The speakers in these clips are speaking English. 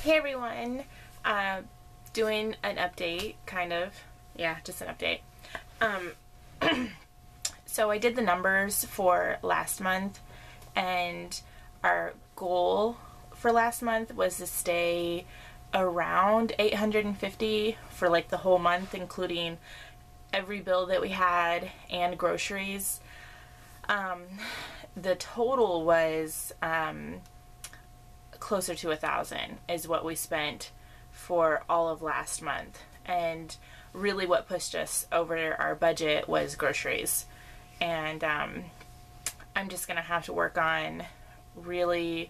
Hey everyone, doing an update, kind of. Yeah, just an update. So I did the numbers for last month, and our goal for last month was to stay around 850 for like the whole month, including every bill that we had and groceries. The total was closer to 1,000 is what we spent for all of last month, and really what pushed us over our budget was groceries. And I'm just gonna have to work on really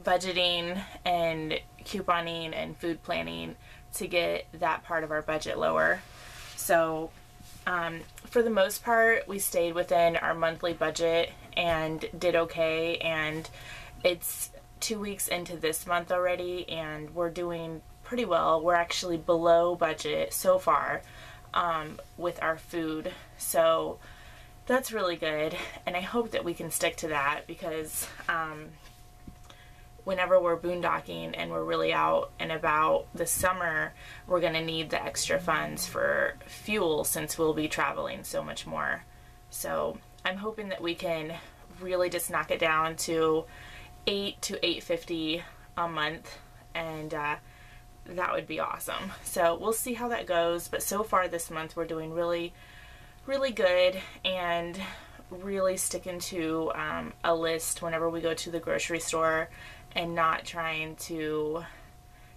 budgeting and couponing and food planning to get that part of our budget lower. So for the most part, we stayed within our monthly budget and did okay, and it's 2 weeks into this month already, and we're doing pretty well. We're actually below budget so far with our food, so that's really good, and I hope that we can stick to that, because whenever we're boondocking and we're really out and about this summer, we're going to need the extra funds for fuel since we'll be traveling so much more. So I'm hoping that we can really just knock it down to 8 to 850 a month, and that would be awesome. So we'll see how that goes, but so far this month we're doing really good, and really sticking to a list whenever we go to the grocery store and not trying to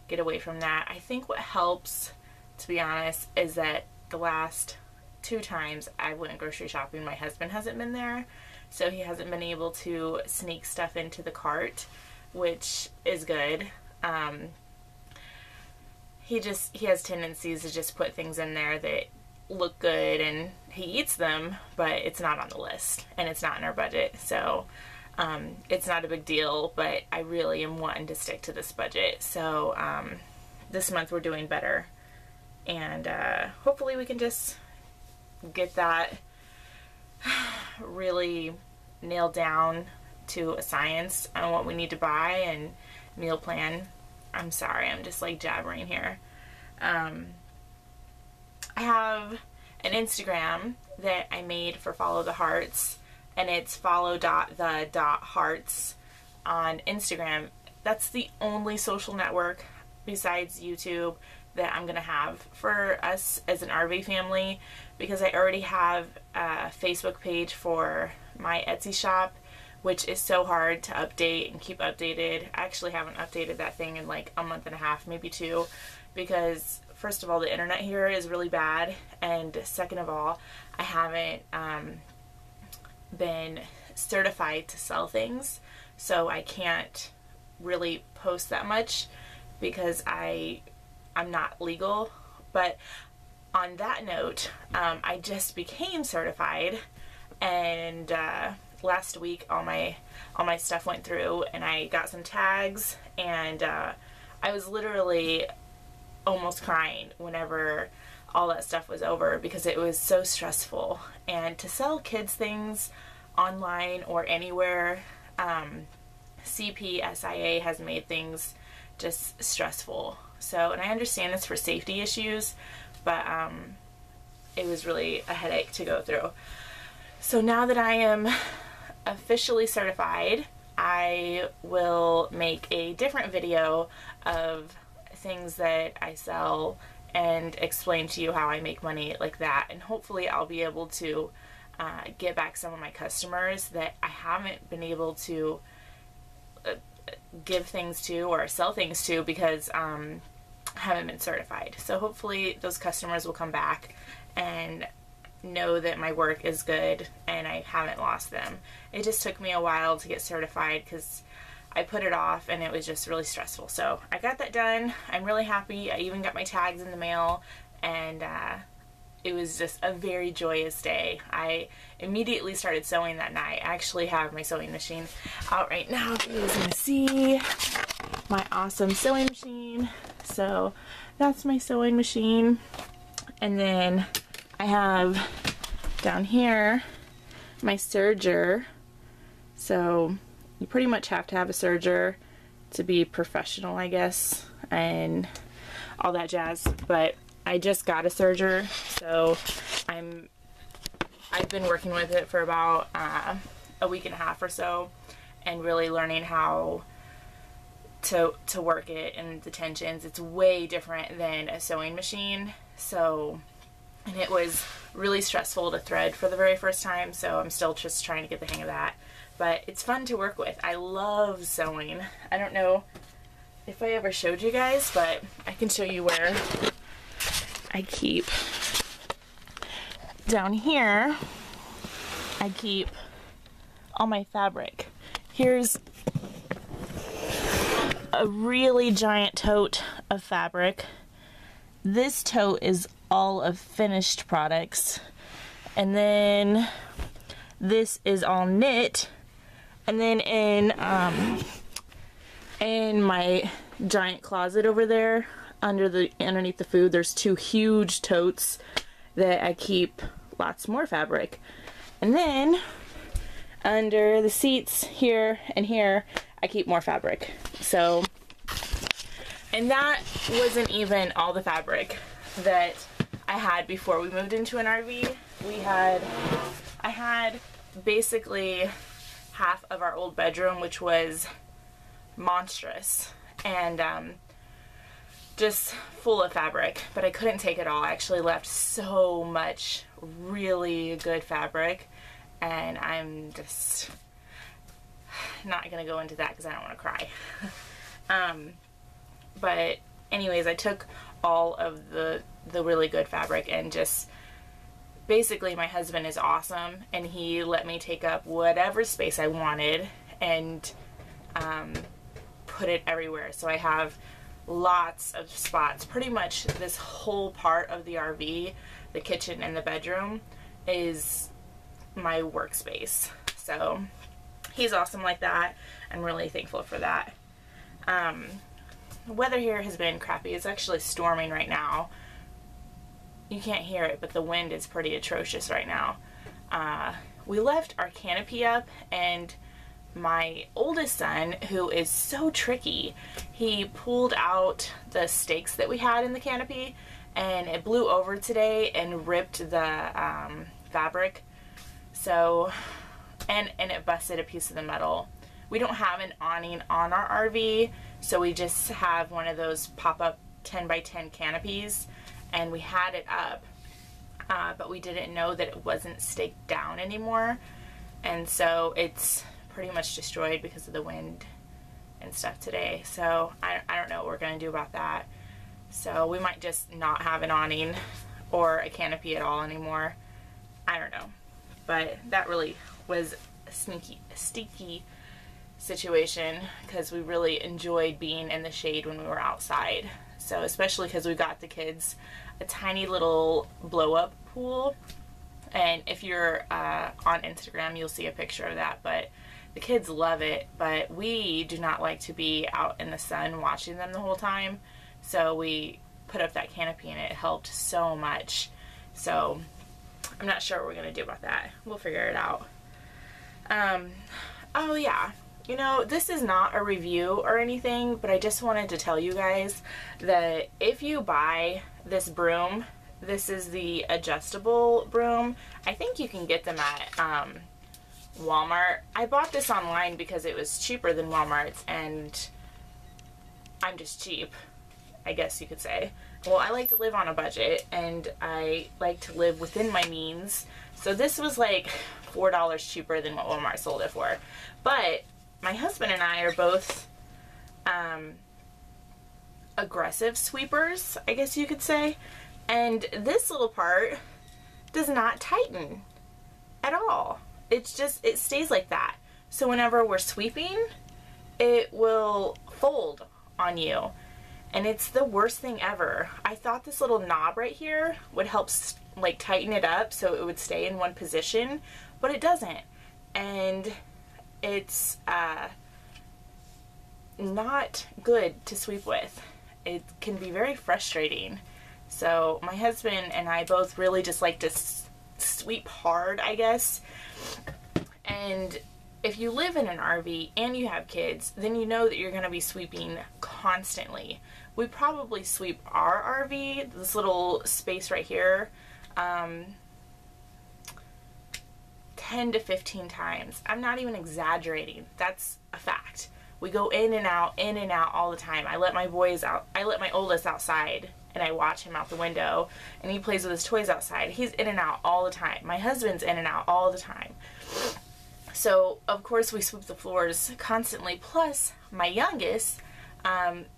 get away from that. I think what helps, to be honest, is that the last 2 times I went grocery shopping, my husband hasn't been there, so he hasn't been able to sneak stuff into the cart, which is good. He has tendencies to just put things in there that look good, and he eats them, but it's not on the list and it's not in our budget. So it's not a big deal, but I really am wanting to stick to this budget. So this month we're doing better, and hopefully we can just get that really nailed down to a science on what we need to buy and meal plan. I'm sorry, I'm just like jabbering here. I have an Instagram that I made for Follow the Hearts, and it's follow.the.hearts on Instagram. That's the only social network besides YouTube that I'm gonna have for us as an RV family, because I already have a Facebook page for my Etsy shop, which is so hard to update and keep updated. I actually haven't updated that thing in like a month and a half, maybe 2, because first of all, the internet here is really bad, and second of all, I haven't been certified to sell things, so I can't really post that much because I'm not legal. But on that note, I just became certified, and last week all my stuff went through, and I got some tags, and I was literally almost crying whenever all that stuff was over, because it was so stressful. And to sell kids things online or anywhere, CPSIA has made things just stressful. So, and I understand it's for safety issues, but it was really a headache to go through. So now that I am officially certified, I will make a different video of things that I sell and explain to you how I make money like that, and hopefully I'll be able to get back some of my customers that I haven't been able to give things to or sell things to because I haven't been certified. So hopefully those customers will come back and know that my work is good and I haven't lost them. It just took me a while to get certified because I put it off and it was just really stressful. So I got that done. I'm really happy. I even got my tags in the mail, and it was just a very joyous day. I immediately started sewing that night. I actually have my sewing machine out right now if you guys want to see my awesome sewing machine. So that's my sewing machine. And then I have down here my serger. So you pretty much have to have a serger to be professional, I guess, and all that jazz. But I just got a serger, so I've been working with it for about a week and a half or so, and really learning how to work it and the tensions. It's way different than a sewing machine, so, and it was really stressful to thread for the very first time, so I'm still just trying to get the hang of that. But it's fun to work with. I love sewing. I don't know if I ever showed you guys, but I can show you where I keep. Down here, I keep all my fabric. Here's a really giant tote of fabric. This tote is all of finished products. And then this is all knit. And then in my giant closet over there, underneath the food, there's two huge totes that I keep lots more fabric. And then under the seats here and here, I keep more fabric. So, and that wasn't even all the fabric that I had before we moved into an RV. I had basically half of our old bedroom, which was monstrous and just full of fabric, but I couldn't take it all. I actually left so much really good fabric, and I'm just not gonna go into that because I don't want to cry. But anyways, I took all of the really good fabric, and just basically, my husband is awesome, and he let me take up whatever space I wanted and put it everywhere. So I have lots of spots. Pretty much this whole part of the RV, the kitchen and the bedroom, is my workspace. So he's awesome like that. I'm really thankful for that. The weather here has been crappy. It's actually storming right now. You can't hear it, but the wind is pretty atrocious right now. We left our canopy up, and my oldest son, who is so tricky, he pulled out the stakes that we had in the canopy, and it blew over today and ripped the fabric. So, and it busted a piece of the metal. We don't have an awning on our RV, so we just have one of those pop-up 10 by 10 canopies, and we had it up, but we didn't know that it wasn't staked down anymore, and so it's pretty much destroyed because of the wind and stuff today. So I don't know what we're going to do about that. So we might just not have an awning or a canopy at all anymore. I don't know. But that really was a sneaky situation, because we really enjoyed being in the shade when we were outside. So especially because we got the kids a tiny little blow-up pool, and if you're on Instagram, you'll see a picture of that. But the kids love it, but we do not like to be out in the sun watching them the whole time, so we put up that canopy, and it helped so much. So I'm not sure what we're gonna do about that. We'll figure it out. Oh yeah, you know, this is not a review or anything, but I just wanted to tell you guys that if you buy this broom, this is the adjustable broom. I think you can get them at Walmart. I bought this online because it was cheaper than Walmart's, and I'm just cheap, I guess you could say. Well, I like to live on a budget, and I like to live within my means, so this was like $4 cheaper than what Walmart sold it for. But my husband and I are both aggressive sweepers, I guess you could say, and this little part does not tighten at all. It's just, it stays like that. So whenever we're sweeping, it will fold on you, and it's the worst thing ever. I thought this little knob right here would help like tighten it up so it would stay in one position, but it doesn't, and it's not good to sweep with. It can be very frustrating. So my husband and I both really just like to sweep hard, I guess, and if you live in an RV and you have kids, then you know that you're going to be sweeping constantly. We probably sweep our RV, this little space right here, 10 to 15 times. I'm not even exaggerating. That's a fact. We go in and out all the time. I let my boys out. I let my oldest outside and I watch him out the window and he plays with his toys outside. He's in and out all the time. My husband's in and out all the time. So of course we sweep the floors constantly. Plus my youngest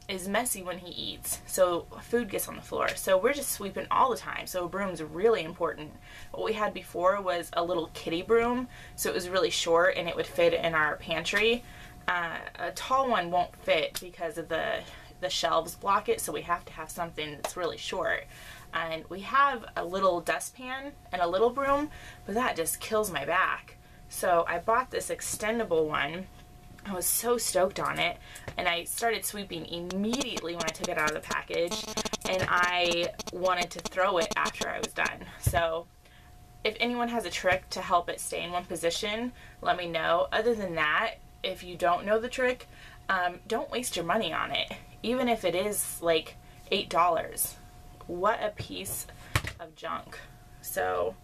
is messy when he eats, so food gets on the floor. So we're just sweeping all the time. So a broom's really important. What we had before was a little kitty broom, so it was really short and it would fit in our pantry. A tall one won't fit because of the shelves block it, so we have to have something that's really short. And we have a little dustpan and a little broom, but that just kills my back. So I bought this extendable one. I was so stoked on it, and I started sweeping immediately when I took it out of the package, and I wanted to throw it after I was done. So if anyone has a trick to help it stay in one position, let me know. Other than that, if you don't know the trick, don't waste your money on it, even if it is like $8. What a piece of junk. So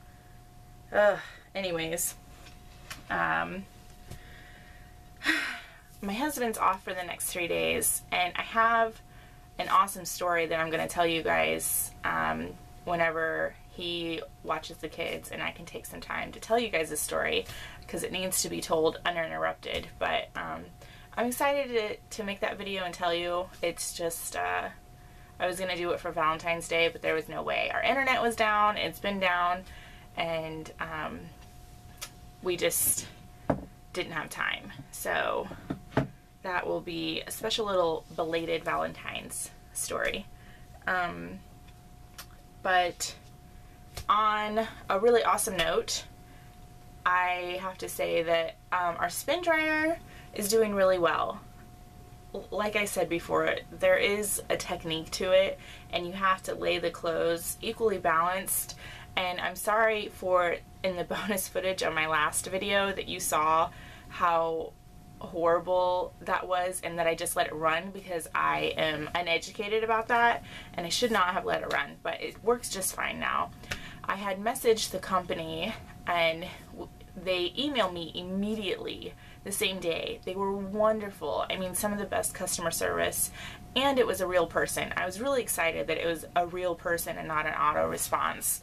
anyways, my husband's off for the next 3 days, and I have an awesome story that I'm going to tell you guys whenever he watches the kids, and I can take some time to tell you guys this story because it needs to be told uninterrupted. But I'm excited to make that video and tell you. It's just I was going to do it for Valentine's Day, but there was no way. Our internet was down, it's been down, and we just didn't have time. So that will be a special little belated Valentine's story. But on a really awesome note, I have to say that our spin dryer is doing really well. Like I said before, there is a technique to it, and you have to lay the clothes equally balanced. And I'm sorry for, in the bonus footage on my last video, that you saw how horrible that was and that I just let it run, because I am uneducated about that and I should not have let it run, but it works just fine now. I had messaged the company and they emailed me immediately the same day. They were wonderful. I mean, some of the best customer service, and it was a real person. I was really excited that it was a real person and not an auto response.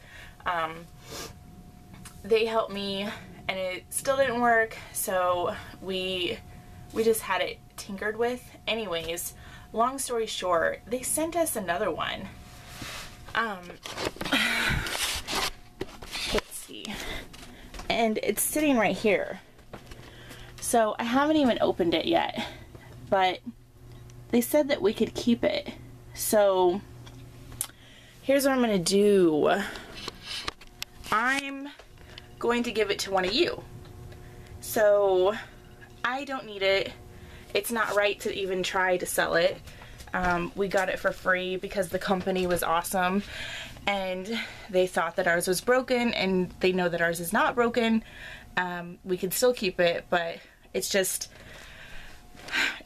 They helped me and it still didn't work, so we just had it tinkered with. Anyways, long story short, they sent us another one. Let's see. And it's sitting right here. So I haven't even opened it yet, but they said that we could keep it. So here's what I'm gonna do. I'm going to give it to one of you. So I don't need it. It's not right to even try to sell it. We got it for free because the company was awesome and they thought that ours was broken, and they know that ours is not broken. We can still keep it, but it's just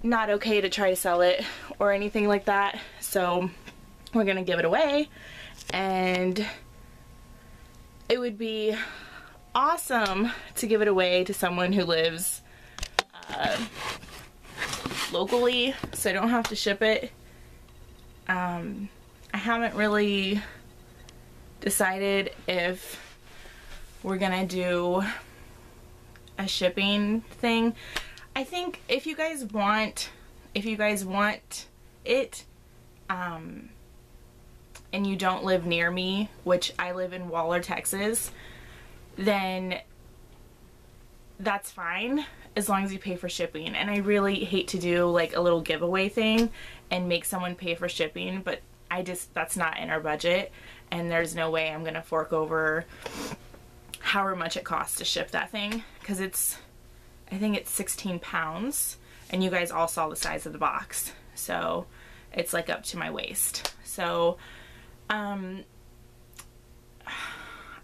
not okay to try to sell it or anything like that. So we're gonna give it away, and it would be awesome to give it away to someone who lives locally, so I don't have to ship it. I haven't really decided if we're gonna do a shipping thing. I think if you guys want it, and you don't live near me, which I live in Waller, Texas, then that's fine as long as you pay for shipping. And I really hate to do like a little giveaway thing and make someone pay for shipping, but that's not in our budget, and there's no way I'm gonna fork over however much it costs to ship that thing, because I think it's 16 pounds, and you guys all saw the size of the box, so it's like up to my waist. So I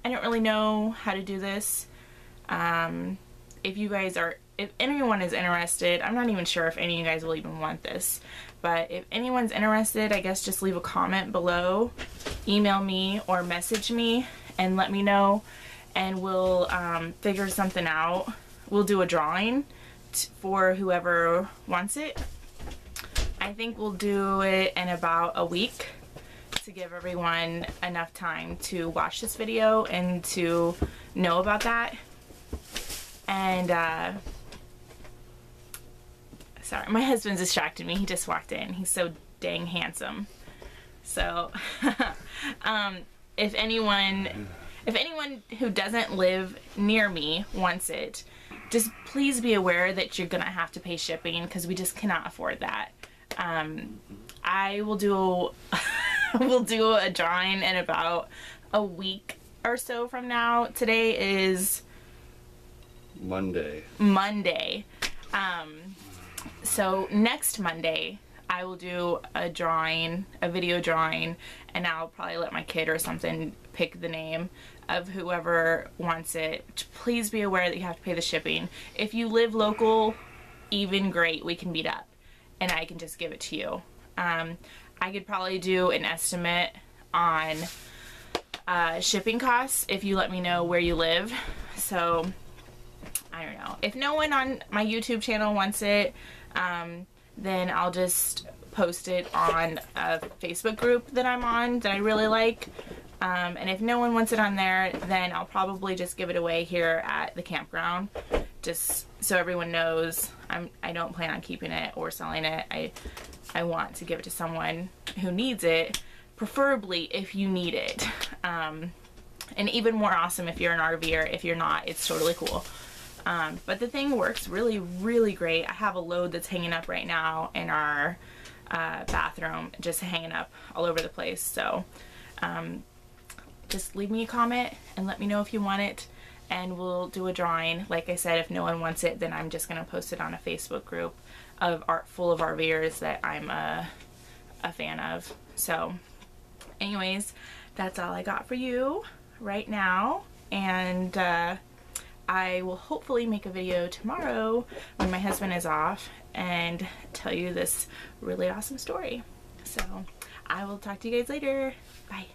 don't really know how to do this. If you guys are if anyone is interested, I'm not even sure if any of you guys will even want this, but if anyone's interested, I guess just leave a comment below, email me or message me and let me know, and we'll figure something out. We'll do a drawing for whoever wants it. I think we'll do it in about a week to give everyone enough time to watch this video and to know about that. And sorry, my husband's distracted me. He just walked in. He's so dang handsome. So if anyone who doesn't live near me wants it, just please be aware that you're gonna have to pay shipping, because we just cannot afford that. I will do we'll do a drawing in about a week or so from now. Today is Monday. So next Monday I will do a drawing, a video drawing, and I'll probably let my kid or something pick the name of whoever wants it. Please be aware that you have to pay the shipping. If you live local, even great, we can meet up and I can just give it to you. I could probably do an estimate on shipping costs if you let me know where you live. So I don't know. If no one on my YouTube channel wants it, then I'll just post it on a Facebook group that I'm on that I really like. And if no one wants it on there, then I'll probably just give it away here at the campground, just so everyone knows I don't plan on keeping it or selling it. I want to give it to someone who needs it, preferably if you need it. And even more awesome if you're an RVer. If you're not, it's totally cool. But the thing works really, really great. I have a load that's hanging up right now in our bathroom, just hanging up all over the place. So just leave me a comment and let me know if you want it, and we'll do a drawing. Like I said, if no one wants it, then I'm just going to post it on a Facebook group of full of RVers that I'm a fan of. So anyways, that's all I got for you right now, and I will hopefully make a video tomorrow when my husband is off and tell you this really awesome story. So I will talk to you guys later. Bye.